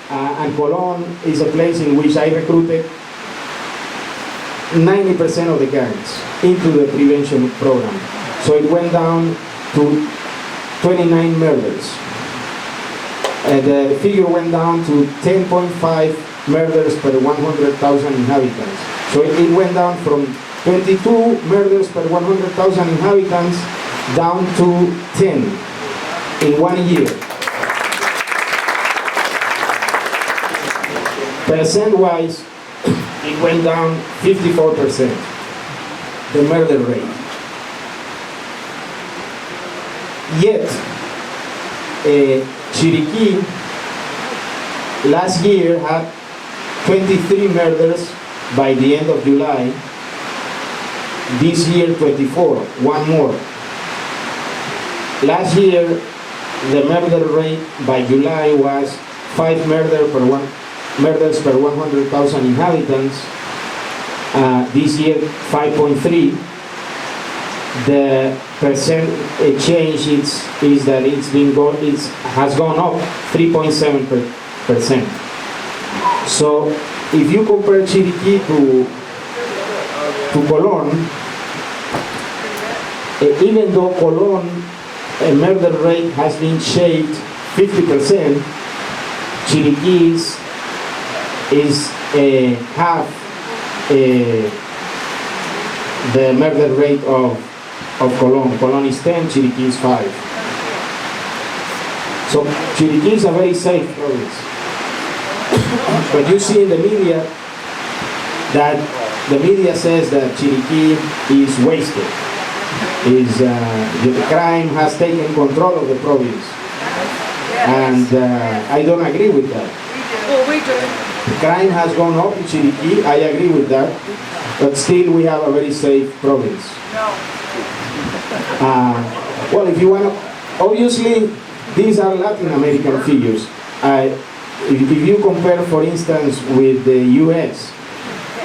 and Colón is a place in which I recruited 90% of the gangs into the prevention program. So it went down to 29 murders. And the figure went down to 10.5 murders per 100,000 inhabitants. So it went down from 22 murders per 100,000 inhabitants down to 10 in 1 year. Percent-wise, it went down 54%, the murder rate. Yet, Chiriqui last year had 23 murders by the end of July. This year, 24, one more. Last year, the murder rate by July was 5 murders per 100,000 inhabitants. This year, 5.3. The percent change is that it has gone up 3.7%. So if you compare Chiriqui to Colón, even though Colón murder rate has been shaved 50%, Chiriqui is half the murder rate of Colón. Colón is 10, Chiriqui is 5. So Chiriqui is a very safe province. But you see in the media that the media says that Chiriqui is wasted. The crime has taken control of the province. And I don't agree with that. Well, we do. The crime has gone up in Chiriqui, I agree with that. But still we have a very safe province. No. Well, if you want to, obviously these are Latin American figures. If you compare, for instance, with the US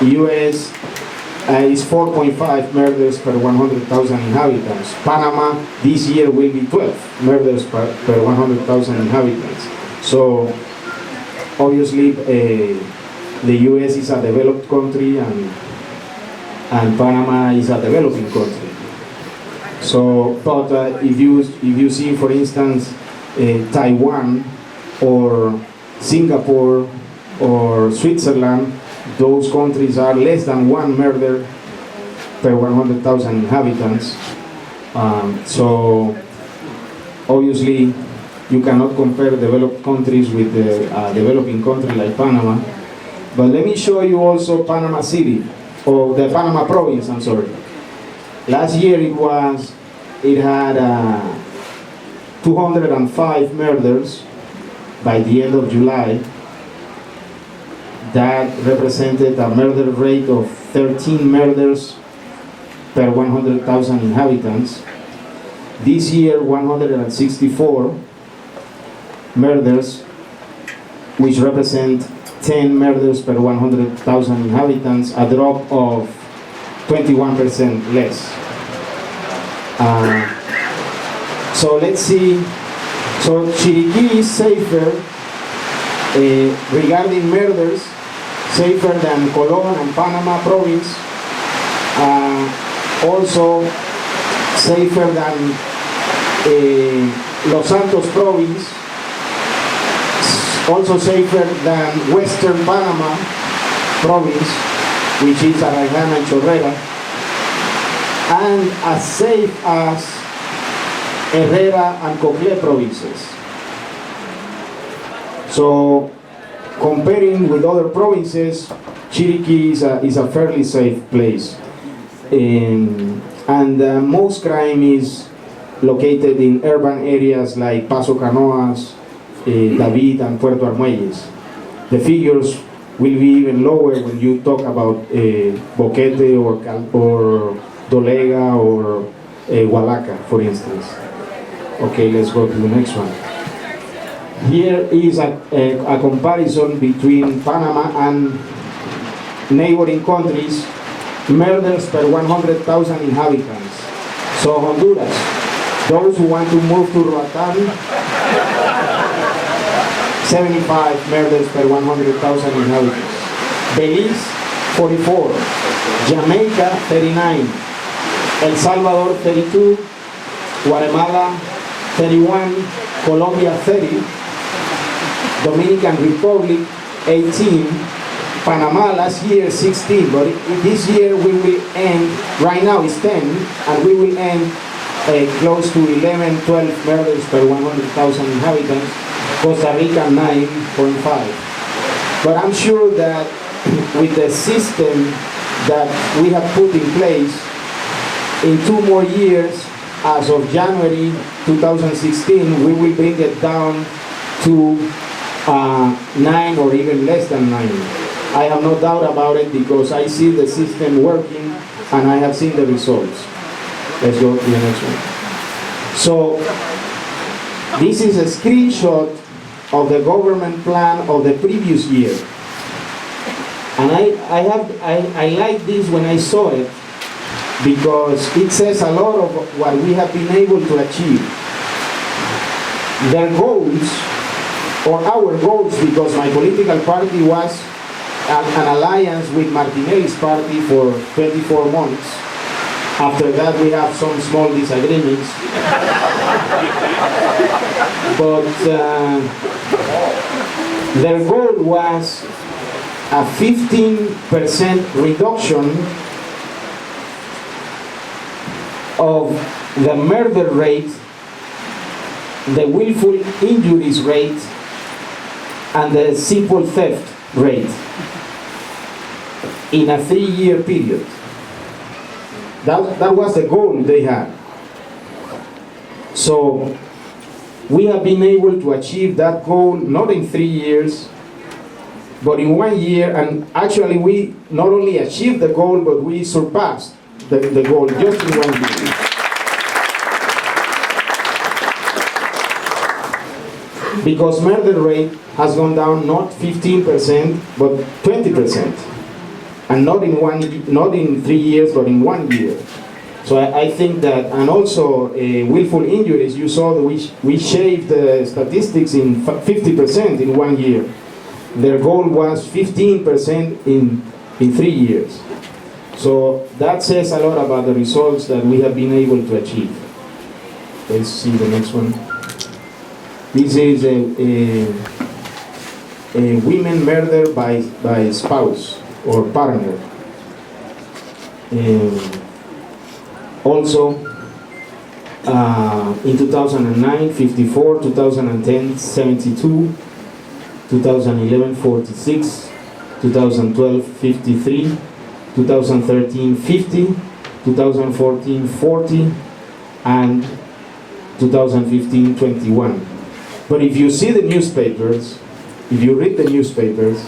is 4.5 murders per 100,000 inhabitants. Panama this year will be 12 murders per 100,000 inhabitants. So obviously the US is a developed country and Panama is a developing country. So, but if you see, for instance, Taiwan or Singapore or Switzerland, those countries are less than 1 murder per 100,000 inhabitants. So obviously you cannot compare developed countries with a developing country like Panama. But let me show you also Panama City, or the Panama province, I'm sorry. Last year it had 205 murders by the end of July. That represented a murder rate of 13 murders per 100,000 inhabitants. This year, 164 murders, which represent 10 murders per 100,000 inhabitants, a drop of 21% less. So let's see. So Chiriqui is safer regarding murders, safer than Colón and Panama province, also safer than Los Santos province, also safer than Western Panama province, which is Arajana and Chorrera, and as safe as Herrera and Cocle provinces. So comparing with other provinces, Chiriqui is a fairly safe place. And most crime is located in urban areas like Paso Canoas, David, and Puerto Armuelles. The figures will be even lower when you talk about Boquete or Dolega or Hualaca, for instance. Okay, let's go to the next one. Here is a comparison between Panama and neighboring countries, murders per 100,000 inhabitants. So Honduras, those who want to move to Roatán, 75 murders per 100,000 inhabitants. Belize, 44. Jamaica, 39. El Salvador, 32. Guatemala, 31. Colombia, 30. Dominican Republic, 18. Panama last year, 16. But this year we will end, right now it's 10, and we will end close to 11, 12 murders per 100,000 inhabitants. Costa Rica, 9.5. But I'm sure that with the system that we have put in place, in 2 more years, as of January 2016, we will bring it down to 9 or even less than 9. I have no doubt about it because I see the system working and I have seen the results. Let's go to the next one. So, this is a screenshot of the government plan of the previous year. And I like this when I saw it because it says a lot of what we have been able to achieve. Their goals, or our goals, because my political party was an alliance with Martinelli's party for 24 months. After that we have some small disagreements. But their goal was a 15% reduction of the murder rate, the willful injuries rate, and the simple theft rate in a 3-year period. That was the goal they had. So we have been able to achieve that goal not in 3 years, but in 1 year, and actually we not only achieved the goal, but we surpassed the goal just in 1 year. Because murder rate has gone down not 15%, but 20%. And not in 3 years, but in 1 year. So I think that, and also willful injuries, you saw that we shaved the statistics in 50% in 1 year. Their goal was 15% in 3 years. So that says a lot about the results that we have been able to achieve. Let's see the next one. This is a women murdered by spouse or partner. Also, in 2009, 54, 2010, 72, 2011, 46, 2012, 53, 2013, 50, 2014, 40, and 2015, 21. But if you see the newspapers, if you read the newspapers,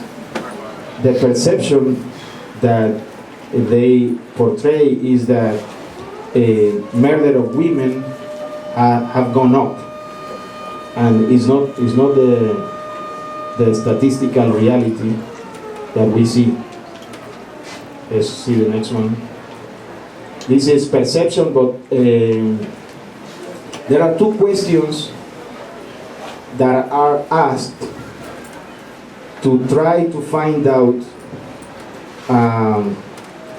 the perception that they portray is that murder of women have gone up, and is not the statistical reality that we see. Let's see the next one. This is perception, but there are 2 questions that are asked to try to find out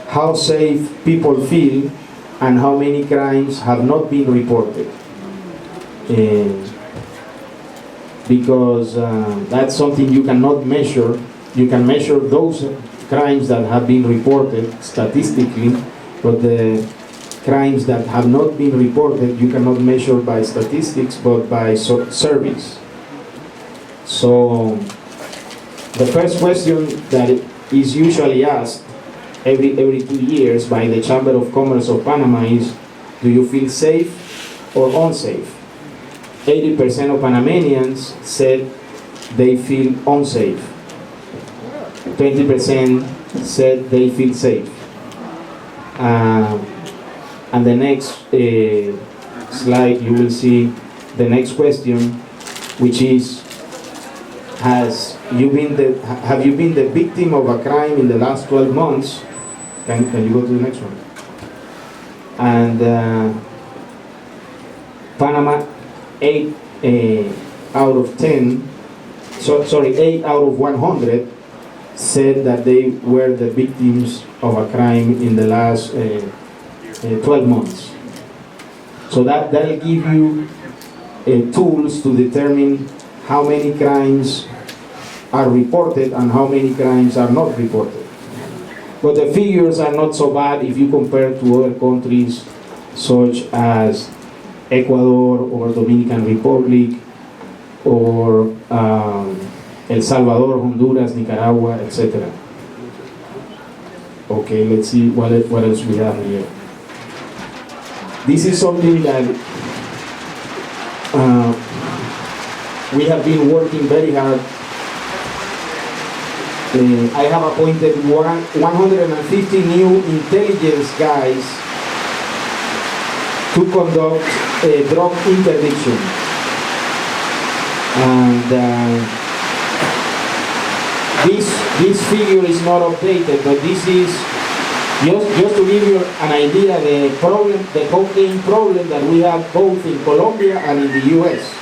how safe people feel and how many crimes have not been reported. Because that's something you cannot measure. You can measure those crimes that have been reported statistically, but the crimes that have not been reported you cannot measure by statistics but by surveys. So the first question that is usually asked every 2 years by the Chamber of Commerce of Panama is, do you feel safe or unsafe? 80% of Panamanians said they feel unsafe. 20% said they feel safe. And the next slide you will see the next question, which is, have you been the victim of a crime in the last 12 months? Can you go to the next one? And Panama, 8 out of 10 sorry, 8 out of 100 said that they were the victims of a crime in the last 12 months. So that'll give you tools to determine how many crimes are reported and how many crimes are not reported. But the figures are not so bad if you compare to other countries such as Ecuador or Dominican Republic or El Salvador, Honduras, Nicaragua, etc. Okay, let's see what else we have here. This is something that we have been working very hard. I have appointed 150 new intelligence guys to conduct drug interdiction. And this figure is not updated, but this is just to give you an idea the cocaine problem that we have both in Colombia and in the U.S.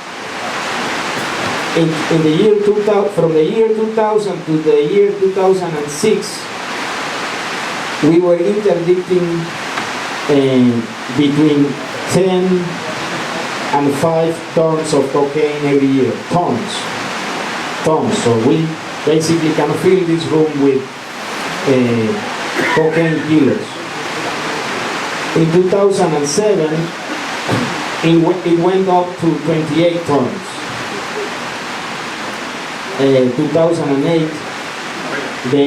In the year 2000, from the year 2000 to the year 2006, we were interdicting between 10 and 5 tons of cocaine every year. Tons. So we basically can fill this room with cocaine killers. In 2007, it went up to 28 tons. 2008, the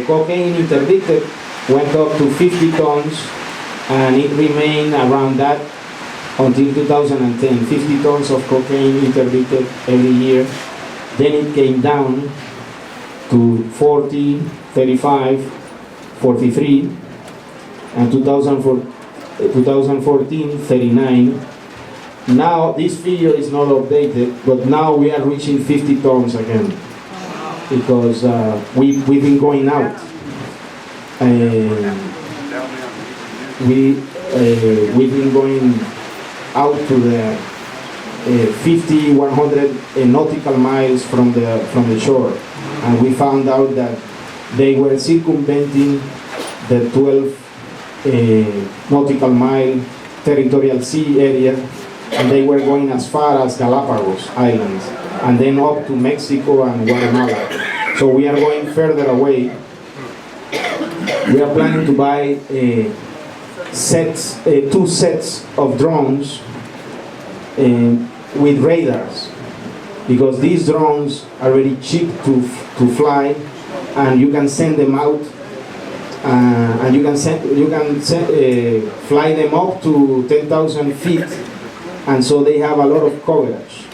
cocaine interdicted went up to 50 tons, and it remained around that until 2010. 50 tons of cocaine interdicted every year. Then it came down to 40, 35, 43, and 2014, 39. Now this figure is not updated, but now we are reaching 50 tons again, because we've been going out. We've been going out to the 50, 100 nautical miles from the shore, and we found out that they were circumventing the 12 nautical mile territorial sea area, and they were going as far as Galapagos Islands, and then up to Mexico and Guatemala. So we are going further away. We are planning to buy two sets of drones with radars, because these drones are very cheap to fly, and you can send them out, and you can fly them up to 10,000 feet, and so they have a lot of coverage.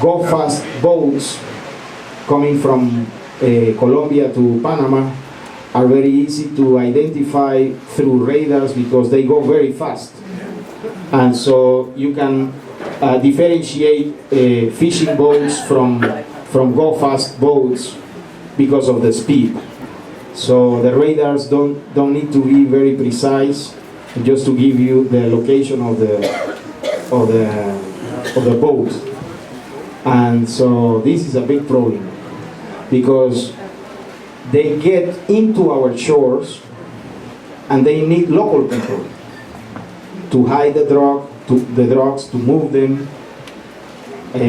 Go fast boats coming from Colombia to Panama are very easy to identify through radars because they go very fast, and so you can differentiate fishing boats from go fast boats because of the speed. So the radars don't need to be very precise, just to give you the location of the boat. And so this is a big problem, because they get into our shores and they need local people to hide the drugs, to move them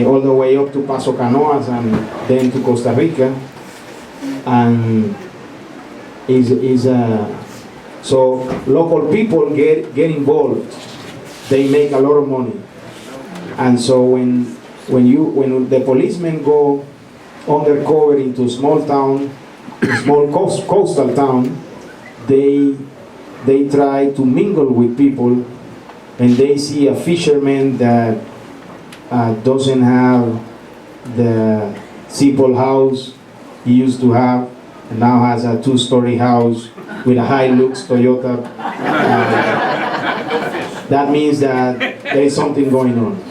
all the way up to Paso Canoas and then to Costa Rica. And so local people get involved. They make a lot of money. And so when the policemen go undercover into small coastal town, they try to mingle with people, and they see a fisherman that doesn't have the simple house he used to have, and now has a 2-story house with a Hilux Toyota. That means that there is something going on.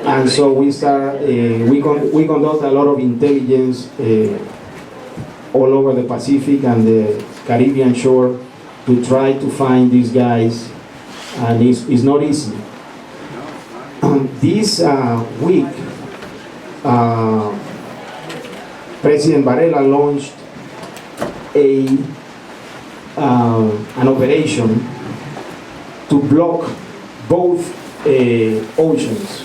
And so we start, we conduct a lot of intelligence all over the Pacific and the Caribbean shore to try to find these guys, and it's not easy. This week uh, President Varela launched an operation to block both oceans,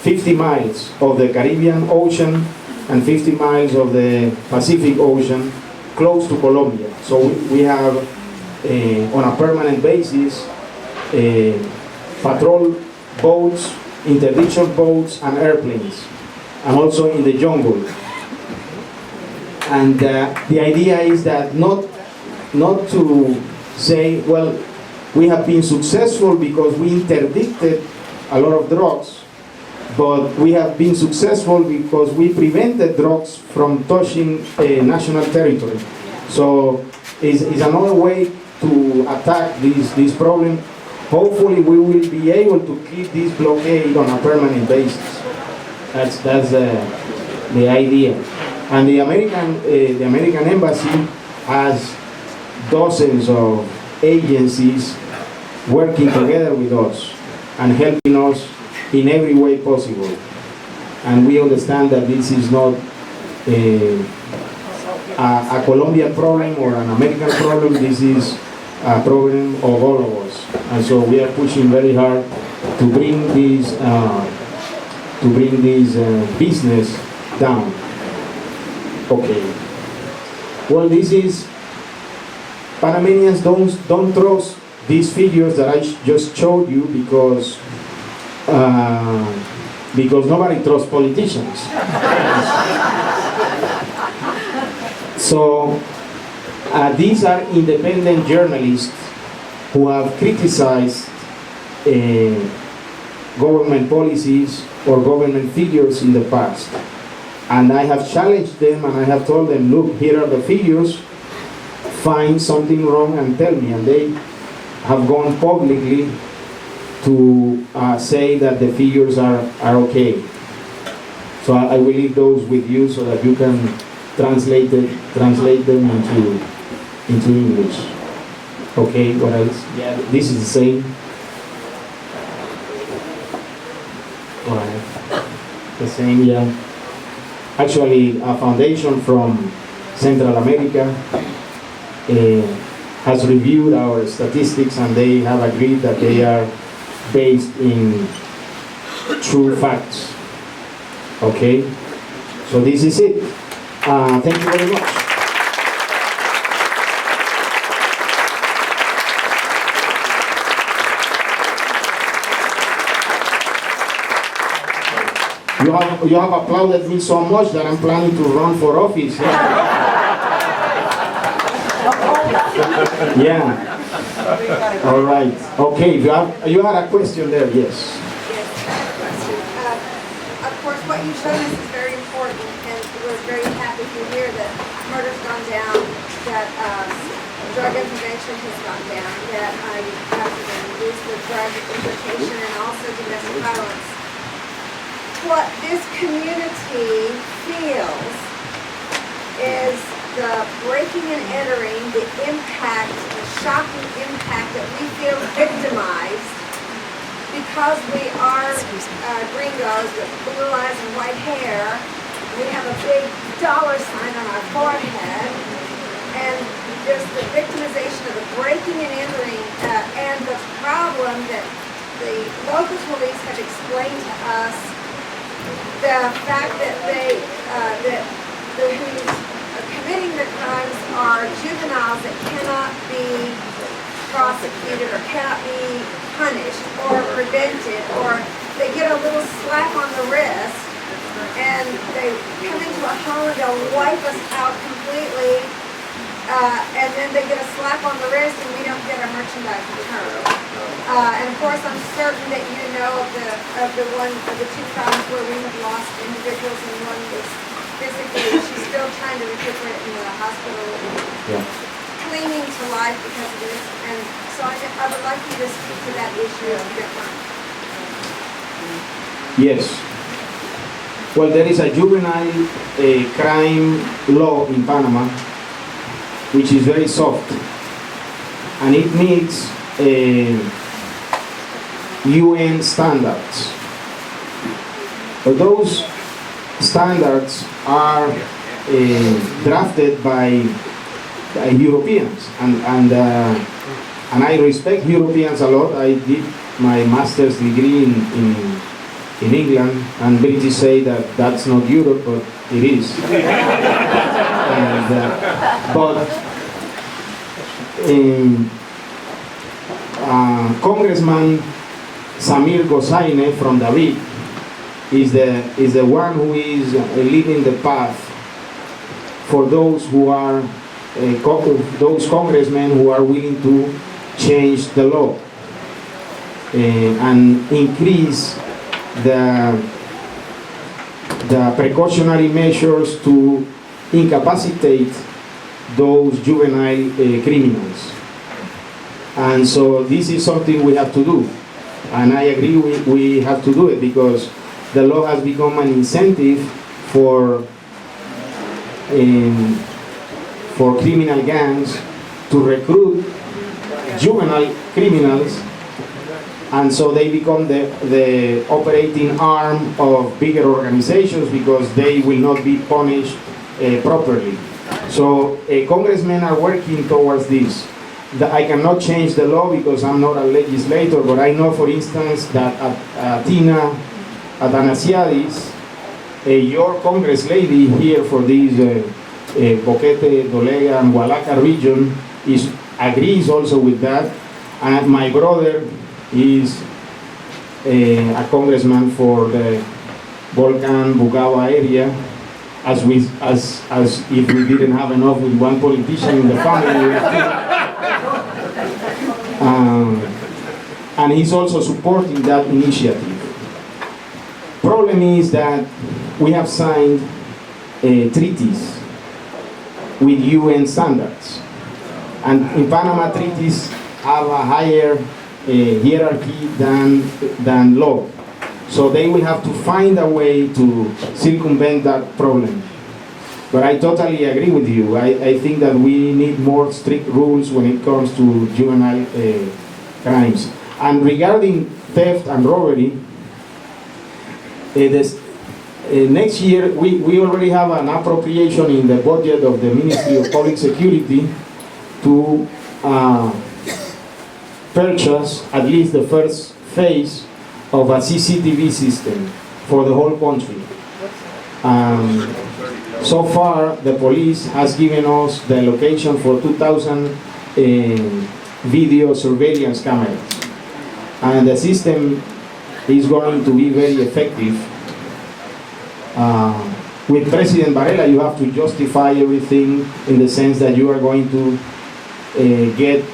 50 miles of the Caribbean Ocean and 50 miles of the Pacific Ocean close to Colombia. So we have on a permanent basis patrol boats, interdiction boats and airplanes, and also in the jungle. And the idea is that not to say, well, we have been successful because we interdicted a lot of drugs, but we have been successful because we prevented drugs from touching national territory. So it's another way to attack this problem. Hopefully we will be able to keep this blockade on a permanent basis. That's the idea. And the American Embassy has dozens of agencies working together with us and helping us in every way possible. And we understand that this is not a Colombian problem or an American problem. This is a problem of all of us. And so we are pushing very hard to bring this business down. Okay. Well, this is Panamanians don't trust these figures that I just showed you because nobody trusts politicians. So these are independent journalists who have criticized government policies or government figures in the past. And I have challenged them and I have told them, look, here are the figures, find something wrong and tell me. And they have gone publicly to say that the figures are okay. So I will leave those with you so that you can translate them into English. Okay, what else? Yeah, this is the same. All right. The same, yeah. Actually, a foundation from Central America has reviewed our statistics and they have agreed that they are based in true facts. Okay? So this is it. Thank you very much. You have applauded me so much that I'm planning to run for office. Yeah. All right. Okay. You had a question there. Yes. Yes, I have a question. Of course, what you've shown us is very important, and we're very happy to hear that murder's gone down, that drug intervention has gone down, that you have to reduce the drug importation and also domestic violence. What this community feels is the breaking and entering, the impact, the shocking impact that we feel victimized because we are gringos with blue eyes and white hair. We have a big dollar sign on our forehead, and there's the victimization of the breaking and entering, and the problem that the local police have explained to us. The fact that who's committing the crimes are juveniles that cannot be prosecuted or cannot be punished or prevented, or they get a little slap on the wrist and they come into a home and they'll wipe us out completely, and then they get a slap on the wrist and we don't get our merchandise returned. And of course, I'm certain that you know of the two crimes where we have lost individuals, and one was physically, she's still trying to recuperate in the hospital, clinging to life because of this. And so I would like you to speak to that issue if you don't mind. Yes. Well, there is a juvenile crime law in Panama, which is very soft, and it meets UN standards. Those standards are drafted by Europeans, and I respect Europeans a lot. I did my master's degree in England, and British say that that's not Europe, but it is. But Congressman Samir Gosaine from David is the one who is leading the path for those who are those congressmen who are willing to change the law and increase the precautionary measures to incapacitate those juvenile criminals. And so this is something we have to do. And I agree we have to do it because the law has become an incentive for criminal gangs to recruit juvenile criminals, and so they become the operating arm of bigger organizations because they will not be punished properly. So congressmen are working towards this. I cannot change the law because I'm not a legislator, but I know, for instance, that Tina Athanasiadis, your congress lady here for this Boquete, Dolega, and Hualaca region, agrees also with that. And my brother is a congressman for the Volcan Bugaba area, as if we didn't have enough with one politician in the family. And he's also supporting that initiative. Problem is that we have signed treaties with UN standards, and in Panama treaties have a higher hierarchy than law. So they will have to find a way to circumvent that problem. But I totally agree with you. I think that we need more strict rules when it comes to juvenile crimes. And regarding theft and robbery, next year we already have an appropriation in the budget of the Ministry of Public Security to purchase at least the first phase of a CCTV system for the whole country. So far, the police has given us the location for 2,000 video surveillance cameras. And the system is going to be very effective. With President Varela, you have to justify everything in the sense that you are going to get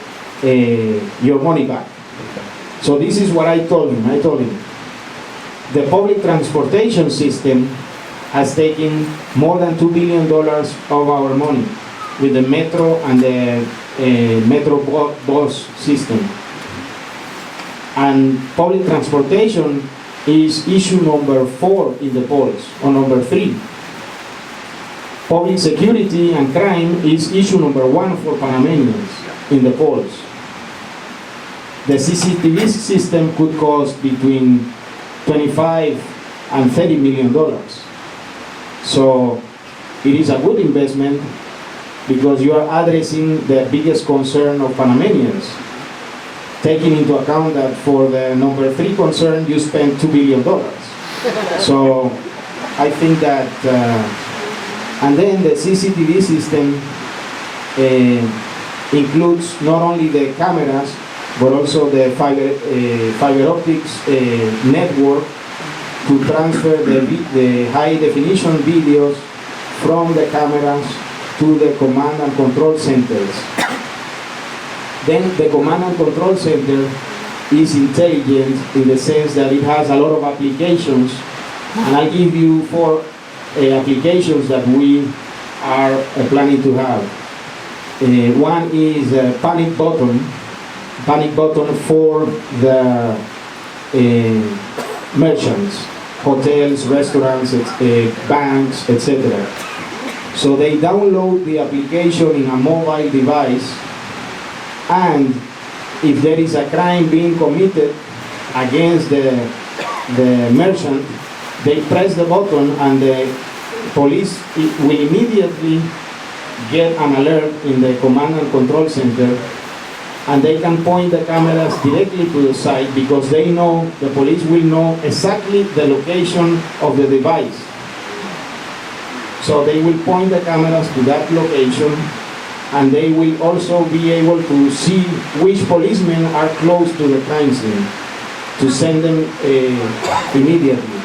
your money back. So this is what I told him. I told him, the public transportation system has taken more than $2 billion of our money with the metro and the metro bus system. And public transportation is issue number 4 in the polls, or number 3. Public security and crime is issue number 1 for Panamanians in the polls. The CCTV system could cost between $25 and $30 million. So it is a good investment because you are addressing the biggest concern of Panamanians, taking into account that for the number 3 concern you spend $2 billion. So I think that, and then the CCTV system includes not only the cameras, but also the fiber optics network to transfer the high definition videos from the cameras to the command and control centers. Then the command and control center is intelligent in the sense that it has a lot of applications, and I'll give you 4 applications that we are planning to have. One is a panic button for the merchants, hotels, restaurants, banks, etc. So they download the application in a mobile device, and if there is a crime being committed against the merchant, they press the button and the police will immediately get an alert in the command and control center, and they can point the cameras directly to the site because they know, the police will know exactly the location of the device. So they will point the cameras to that location, and they will also be able to see which policemen are close to the crime scene to send them immediately.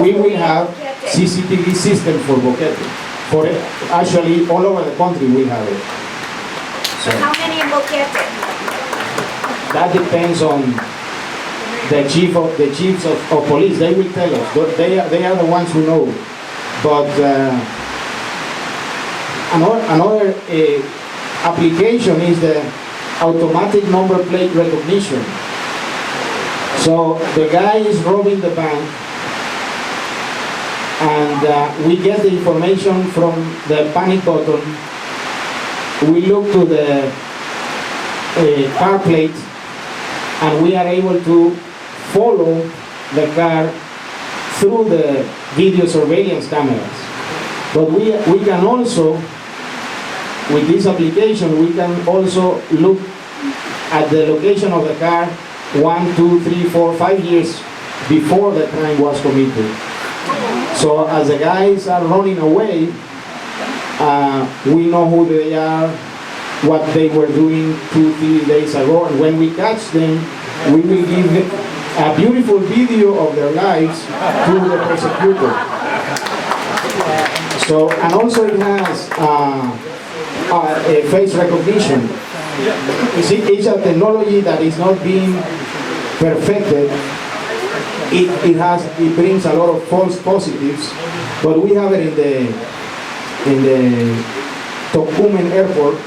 We will have CCTV system for Boquete. For actually all over the country we have it. So How many in Boquete? that depends on the chiefs of police. They will tell us. But they are the ones who know. But another application is the automatic number plate recognition. So the guy is robbing the bank, and we get the information from the panic button. We look to the car plate, and we are able to follow the car through the video surveillance cameras. But we can also, with this application, we can also look at the location of the car 1, 2, 3, 4, 5 years before the crime was committed. So as the guys are running away, we know who they are, what they were doing 2, 3 days ago, and when we catch them, we will give them a beautiful video of their lives to the prosecutor. So, and also it has a face recognition. You see, it's a technology that is not being perfected. It brings a lot of false positives, but we have it in the Tocumen airport,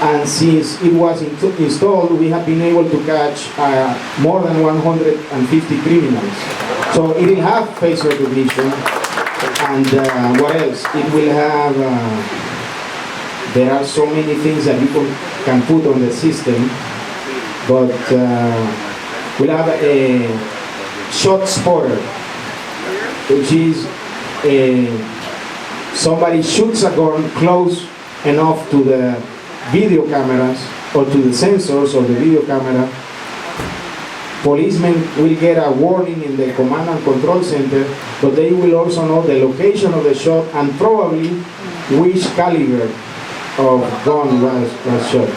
and since it was installed, we have been able to catch more than 150 criminals. So it will have face recognition, and what else? It will have, there are so many things that you can put on the system, but we'll have a shot spotter, which is somebody shoots a gun close enough to the video cameras or to the sensors of the video camera. Policemen will get a warning in the command and control center, but they will also know the location of the shot and probably which caliber of gun was shot.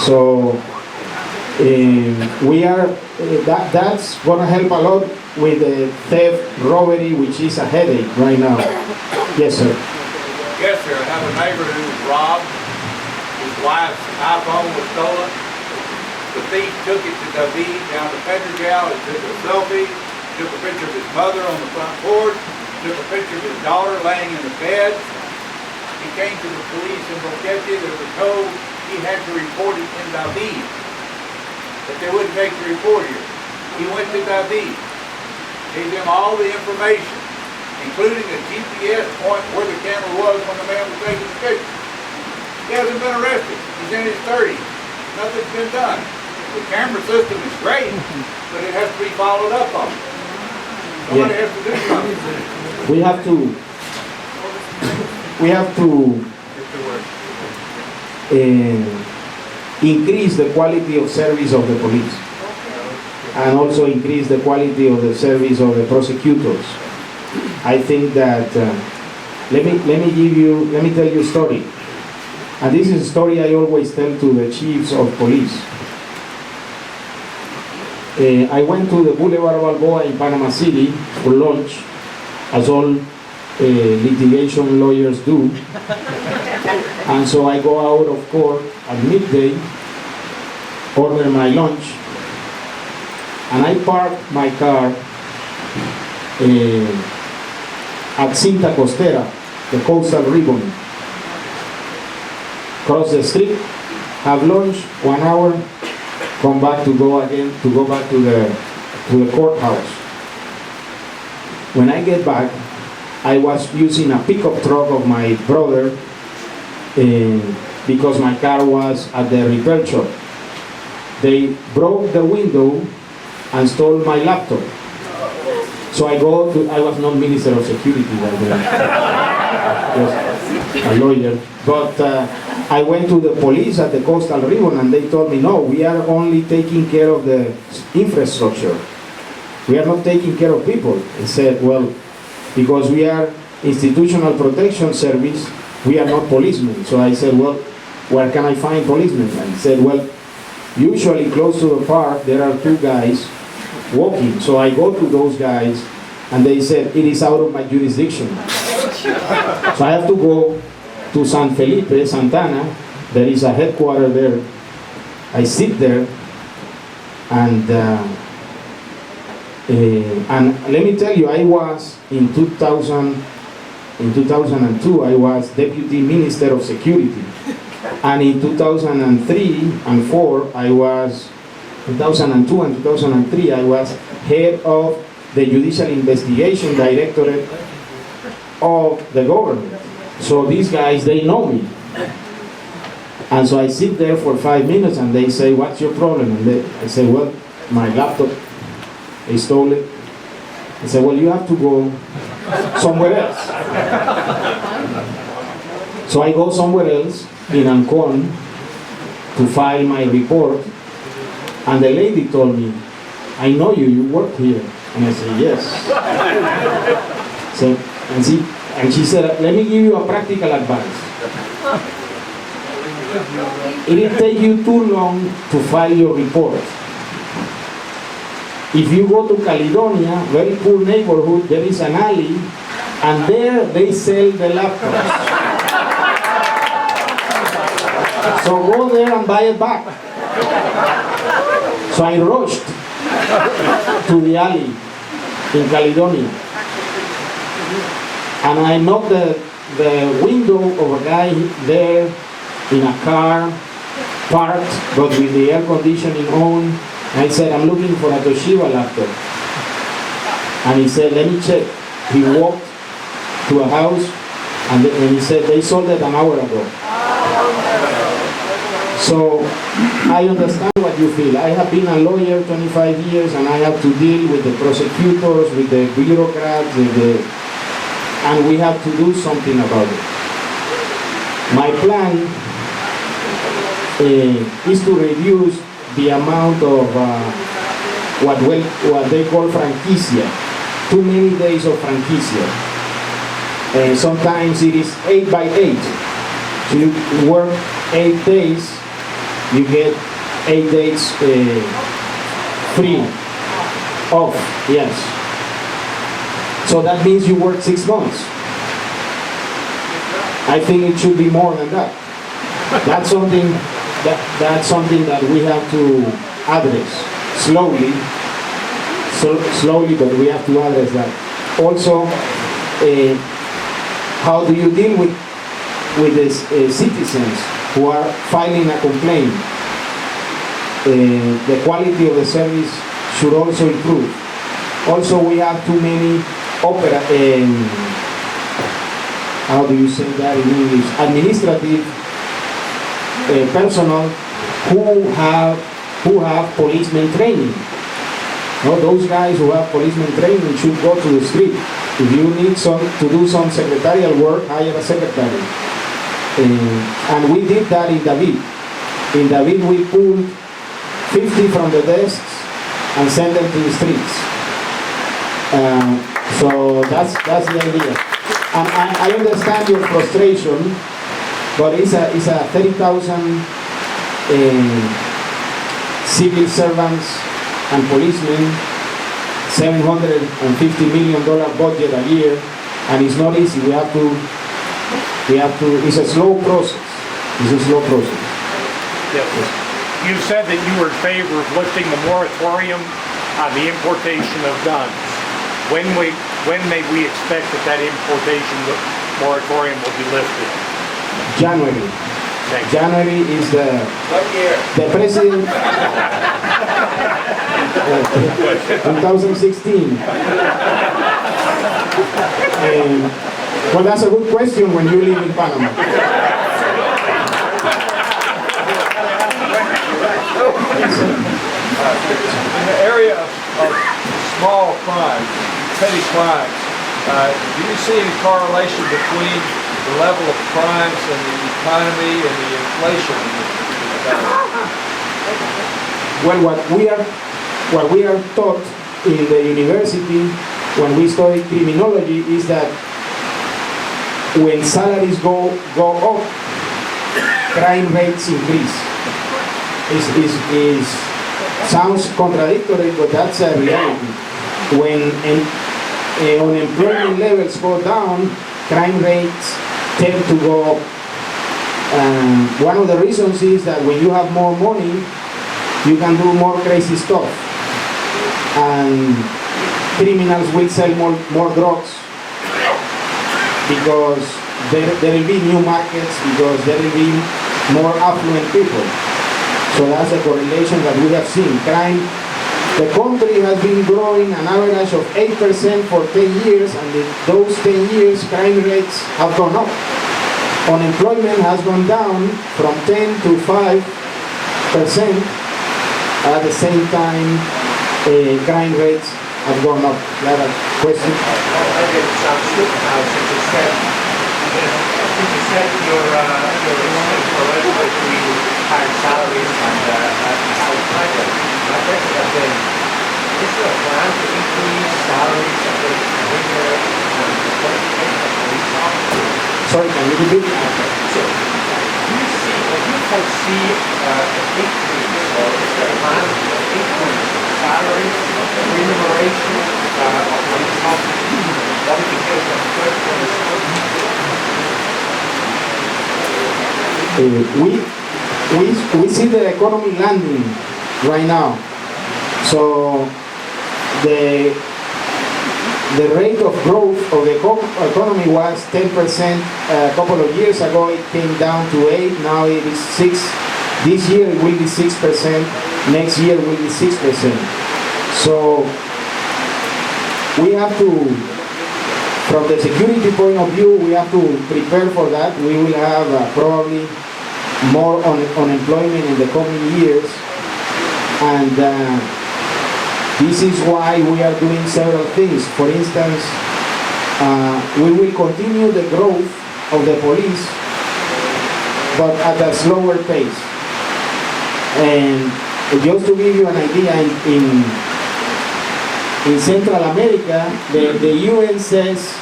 So we are that's going to help a lot with the theft, robbery, which is a headache right now. Yes, sir. Yes, sir. I have a neighbor who was robbed. His wife's iPhone was stolen. The thief took it to David down to Pedregal and took a selfie, took a picture of his mother on the front porch, took a picture of his daughter laying in the bed. He came to the police in Boquete. They were told he had to report it in David, but they wouldn't take the report here. He went to David, gave them all the information, including a GPS point where the camera was when the man was taking the picture. He hasn't been arrested. He's in his 30s. Nothing's been done. The camera system is great, but it has to be followed up on. Somebody has to do something. We have to increase the quality of service of the police, and also increase the quality of the service of the prosecutors. I think that let me tell you a story, and this is a story I always tell to the chiefs of police. I went to the Boulevard Balboa in Panama City for lunch, as all litigation lawyers do, and so I go out of court at midday, order my lunch, and I park my car at Cinta Costera, the coastal ribbon. Cross the street, have lunch, 1 hour, come back to go back to the courthouse. When I get back, I was using a pickup truck of my brother because my car was at the repair shop. They broke the window and stole my laptop. So I was not Minister of Security back then, just a lawyer. But I went to the police at the coastal ribbon and they told me, no, we are only taking care of the infrastructure. We are not taking care of people. I said, well, because we are institutional protection service, we are not policemen. So I said, well, where can I find policemen? And he said, well, usually close to the park, there are two guys walking. So I go to those guys and they said, it is out of my jurisdiction. So I have to go to San Felipe, Santana. There is a headquarters there. I sit there and let me tell you, I was in 2002, I was Deputy Minister of Security. And in 2003 and 4, I was, 2002 and 2003, I was head of the Judicial Investigation Directorate of the government. So these guys, they know me. And so I sit there for 5 minutes and they say, what's your problem? And I say, well, my laptop, they stole it. I said, well, you have to go somewhere else. So I go somewhere else in Ancon to file my report, and the lady told me, I know you, you work here. And I said, yes. So, and she said, let me give you a practical advice. It will take you too long to file your report. If you go to Caledonia, very poor neighborhood, there is an alley, and there they sell the laptops. So go there and buy it back. So I rushed to the alley in Caledonia. And I knocked the window of a guy there in a car, parked, but with the air conditioning on. And I said, I'm looking for a Toshiba laptop. And he said, let me check. He walked to a house and he said, they sold it an hour ago. So I understand what you feel. I have been a lawyer 25 years and I have to deal with the prosecutors, with the bureaucrats, and we have to do something about it. My plan is to reduce the amount of what they call franquicia. Too many days of franquicia. Sometimes it is 8 by 8. So you work 8 days, you get 8 days free, off, yes. So that means you work 6 months. I think it should be more than that. That's something that we have to address slowly, but we have to address that. Also, how do you deal with the citizens who are filing a complaint? The quality of the service should also improve. Also, we have too many how do you say that in English? Administrative personnel who have policeman training. No, those guys who have policeman training should go to the street. If you need to do some secretarial work, hire a secretary. And we did that in David. In David, we pulled 50 from the desks and sent them to the streets. So that's the idea. And I understand your frustration, but it's a 30,000 civil servants and policemen, $750 million budget a year, and it's not easy. We have to. It's a slow process. Yes. You said that you were in favor of lifting the moratorium on the importation of guns. When may we expect that importation moratorium will be lifted? January. January is What year? the president. 2016. Well, that's a good question when you live in Panama. In the area of small crimes, petty crimes, do you see any correlation between the level of crimes and the economy and the inflation? Well, what we are taught in the university when we study criminology is that when salaries go up, crime rates increase. It sounds contradictory, but that's a reality. When unemployment levels go down, crime rates tend to go up. One of the reasons is that when you have more money, you can do more crazy stuff. And criminals will sell more drugs because there will be new markets, because there will be more affluent people. So that's a correlation that we have seen. Crime, the country has been growing an average of 8% for 10 years, and in those 10 years, crime rates have gone up. Unemployment has gone down from 10 to 5%. At the same time, crime rates have gone up. You have a question? I think it sounds good now, since you said your correlation between higher salaries and higher crime. My question has been, is there a plan to increase salaries and bring police officers? Sorry, can you repeat? So, do you foresee an increase, or is there a plan to increase salaries, remuneration of police officers, qualification of good police officers? We see the economy landing right now. So the rate of growth of the economy was 10% a couple of years ago. It came down to 8. Now it is 6. This year it will be 6%. Next year will be 6%. So we have to, from the security point of view, we have to prepare for that. We will have probably more unemployment in the coming years, and this is why we are doing several things. For instance, we will continue the growth of the police, but at a slower pace. And just to give you an idea, in Central America, the UN says,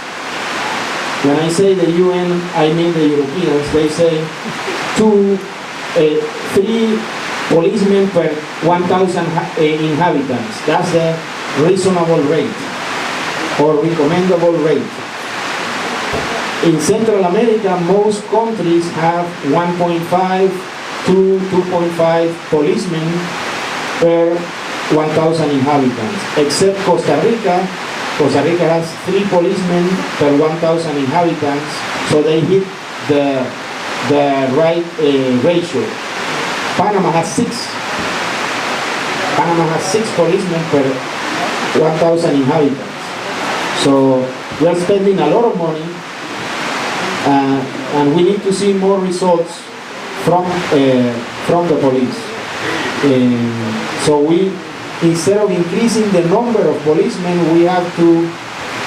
when I say the UN, I mean the Europeans, they say 3 policemen per 1,000 inhabitants. That's the reasonable rate or recommendable rate. In Central America, most countries have 1.5 to 2.5 policemen per 1,000 inhabitants, except Costa Rica. Costa Rica has 3 policemen per 1,000 inhabitants, so they hit the right ratio. Panama has 6. Panama has 6 policemen per 1,000 inhabitants. So we are spending a lot of money, and we need to see more results from the police. So instead of increasing the number of policemen, we have to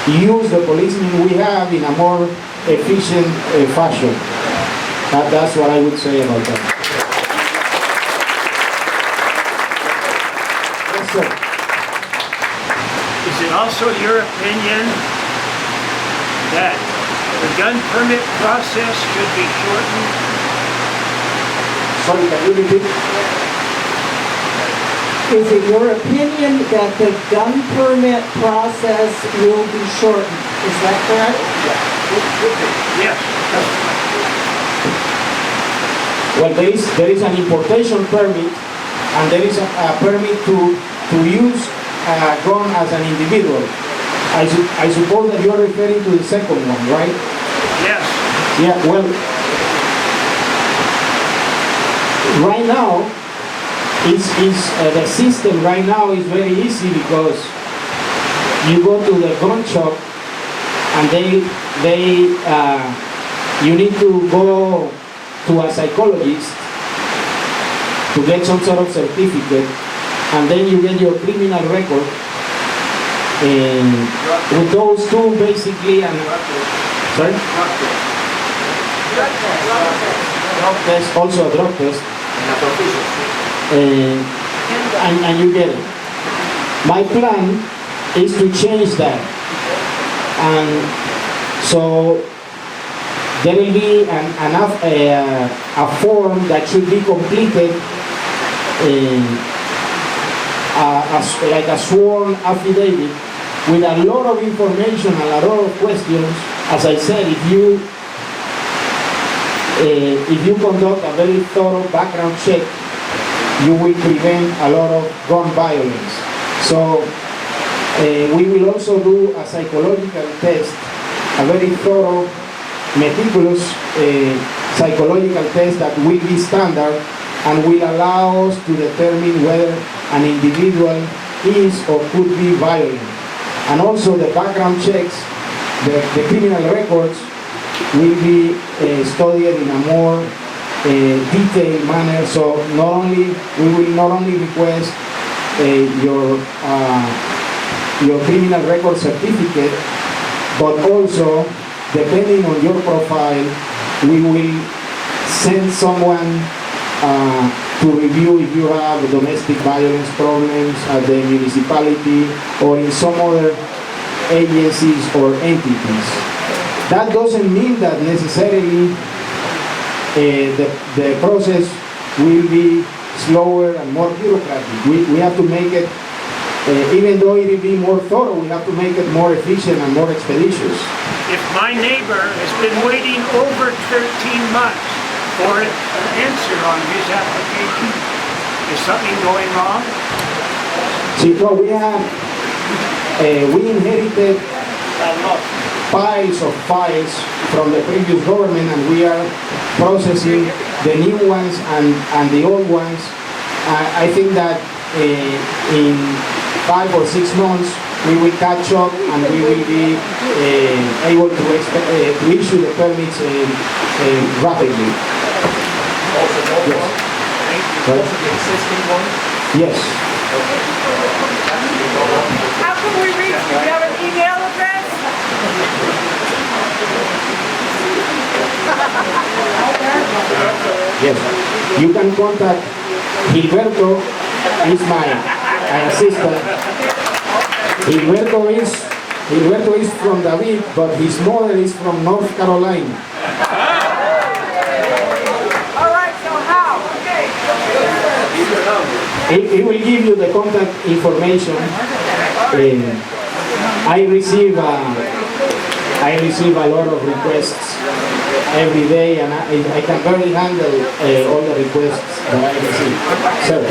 use the policemen we have in a more efficient fashion. That's what I would say about that. Yes, sir. Is it also your opinion that the gun permit process should be shortened? Sorry, can you repeat? Is it your opinion that the gun permit process will be shortened? Is that correct? Yes. Well, there is an importation permit, and there is a permit to use a gun as an individual. I suppose that you are referring to the second one, right? Yes. Yeah, well, right now, the system right now is very easy because you go to the gun shop and you need to go to a psychologist to get some sort of certificate, and then you get your criminal record, And with those two basically, and sorry? Drug test, also a drug test. And you get it. My plan is to change that. And so there will be a form that should be completed like a sworn affidavit with a lot of information and a lot of questions. As I said, if you conduct a very thorough background check, you will prevent a lot of gun violence. So we will also do a psychological test, a very thorough, meticulous psychological test that will be standard and will allow us to determine whether an individual is or could be violent. And also the background checks, the criminal records will be studied in a more detailed manner. So we will not only request your criminal record certificate, but also, depending on your profile, we will send someone to review if you have domestic violence problems at the municipality or in some other agencies or entities. That doesn't mean that necessarily the process will be slower and more bureaucratic. We have to make it, even though it will be more thorough, we have to make it more efficient and more expeditious. If my neighbor has been waiting over 13 months for an answer on his application, is something going wrong? See, well, we inherited piles of files from the previous government, and we are processing the new ones and the old ones. I think that in 5 or 6 months we will catch up and we will be able to issue the permits rapidly. Yes. Also the existing ones? Yes. How can we reach you? Do you have an email address? Yes. You can contact Gilberto, is my assistant. Gilberto is from David, but his mother is from North Carolina. All right, so how? He will give you the contact information. I receive a lot of requests every day, and I can barely handle all the requests that I receive. Sir.